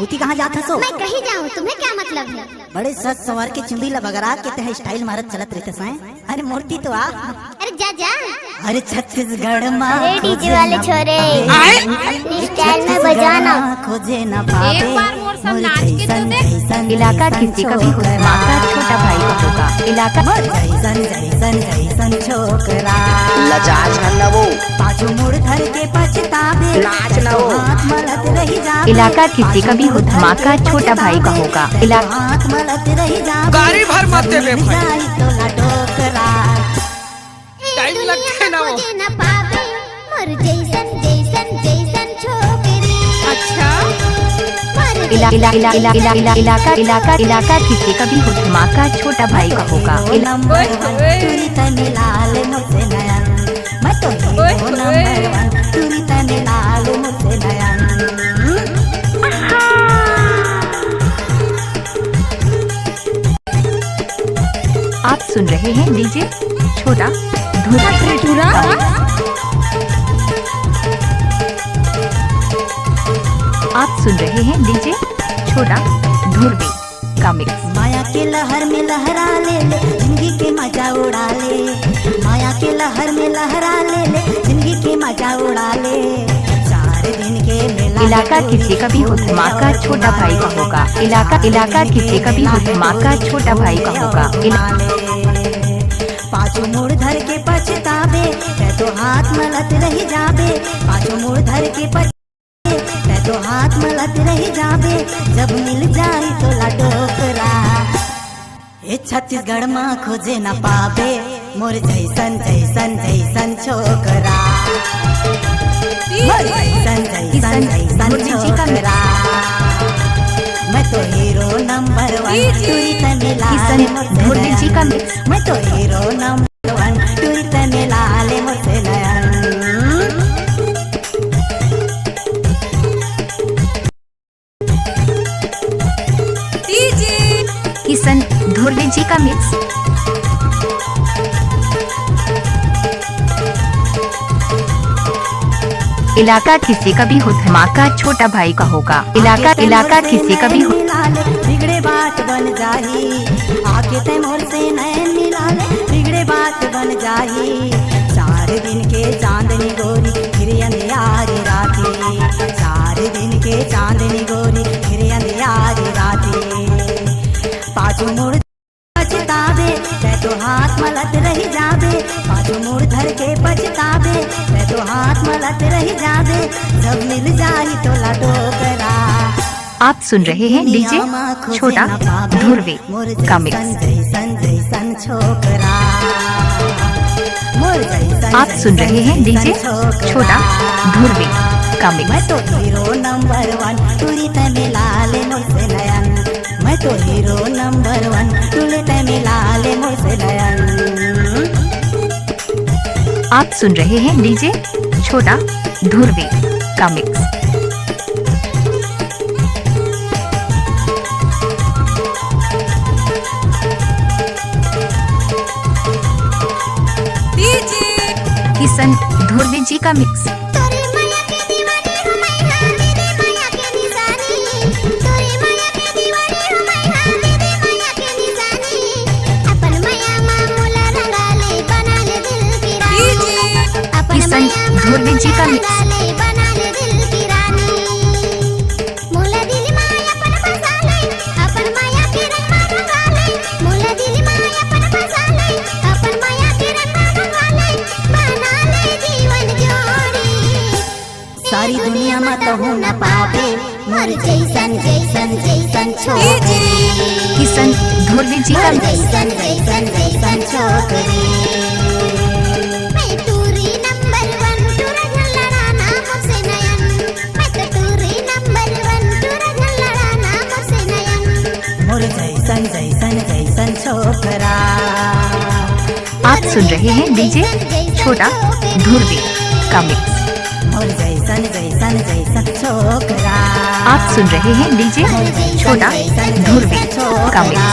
उठी कहाँ जाता सो? मैं कहीं जाऊँ, तुम्हें क्या मतलब है? बड़े सच सवार के चुंदी बगरा के तह स्टाइल मारत चलत रहते साए। अरे मूर्ति तो आ। अरे जा जा। अरे छत्तीसगढ़ माँ अरे डीजे वाले छोरे स्टाइल में बजाना खोजे ना पावे। एक बार मोर सब नाच के तो देख। जैसन इलाका किसी का भी माँ का छोटा भाई का होगा। इलाका जैसन जैसन जैसन छोकरा लजाज न वो पाछू मुड़ धर के पछतावे नाच ना वो हाथ मलत रही जावे। इलाका किसी का भी माँ का छोटा भाई का होगा। इलाका हाथ मलत रही जावे। गाड़ी भर मत दे बे भाई। जाई तो ना ठोकरा। टाइम लगते ना वो। खोजे न पावे मोर जैसन जैसन जैसन छोकरी। अच्छा इलाका किसी का भी माँ का छोटा भाई का होगा। नंबर वन तुरी तने लाल मुझसे नयन। मैं तो हीरो नंबर वन तुरी तने लाल मुझसे नयन। आप सुन रहे हैं डीजे छोटा धूरा। आप सुन रहे हैं डीजे छोटा धुरवे का मिक्स। माया के लहर में लहरा ले ले जिंदगी के मजा उड़ा ले। माया के लहर में लहरा ले ले जिंदगी के मजा उड़ा ले। 4 दिन के मेला इलाका किसी का भी माँ का छोटा भाई का होगा। इलाका किसी का भी माँ का छोटा भाई का होगा। पाछू मुड़ धर के पछतावे मैं तो हाथ मलत रही जावे। पाछू मुड़ धर के मैं तो हाथ मलत रही जावे। जब मिल जाई तो लटोकरा। ये छत्तीसगढ़ माँ खोजे न पावे मोर जैसन जैसन जैसन छोकरा। मोर जैसन जैसन जैसन छोकरा। मैं तो हीरो नंबर वन तुरी तने लाल धुरवे जी का मिक्स। मैं तो हीरो नंबर वन तुरी तने लाल मुझसे नयन। किशन धुरवे जी का मिक्स। इलाका किसी का भी माँ का छोटा भाई का होगा। इलाका किसी का भी बिगड़े बात बन जाही। आके ते मोर से नैन मिला ले बिगड़े बात बन जाही। 4 दिन के चांदनी गोरी फिर अंधियारी राती। 4 दिन के चांदनी गोरी फिर अंधियारी राती। पाछू मुड़ पछतावे मैं तो हाथ मलत रही जावे। पाछू मुड़ धर के पछतावे मैं तो हाथ मलत रही जावे। जब मिल जाई तो लटोकरा। आप सुन रहे हैं डीजे छोटा धुरवे का मिक्स। जैसन जैसन छोकरा। मोर जैसन आप सुन रहे हैं डीजे छोटा धुरवे का मिक्स। मैं तो हीरो नंबर वन तुरी तने लाल मुझसे नयन। मैं तो हीरो नंबर वन तुरी तने लाल मुझसे नयन। आप सुन रहे हैं डीजे छोटा धुरवे का मिक्स। किशन धुरवे जी का मिक्स। तोरी माया के दीवानी हो मैं हाँ दीदी माया के निशानी। तोरी माया के दीवानी हो मैं हाँ दीदी माया के निशानी। अपन माया मामूला रंगा ले बना ले दिल की रानी। अपन किशन माया धुरवे जी का मिक्स। रंगा ले बना ले दिल की रानी। मोला दिल माया अपन फंसा ले अपन माया के रंग में रंगा ले। मोला दिल माया अपन फंसा ले अपन माया के रंग में रंगा ले। बना ले जीवन जोड़ी। सारी दुनिया में तो हूँ न पावे मोर जैसन जैसन जैसन छोकरी। किशन धुरवे जी का मोर मिक्स। जैसन जैसन जैसन छोकरी। मैं टूरी नंबर 1 टूरा झलड़ाना मुझसे नयन। मैं तो टूरी नंबर 1 टूरा झलड़ाना मुझसे नयन। मोर जैसन जैसन जैसन छोकरा। आप सुन रहे हैं डीजे छोटा धुरवे का मिक्स। मोर जैसन जैसन जैसन छोकरा। आप सुन रहे हैं डीजे छोटा धुरवे का मिक्स।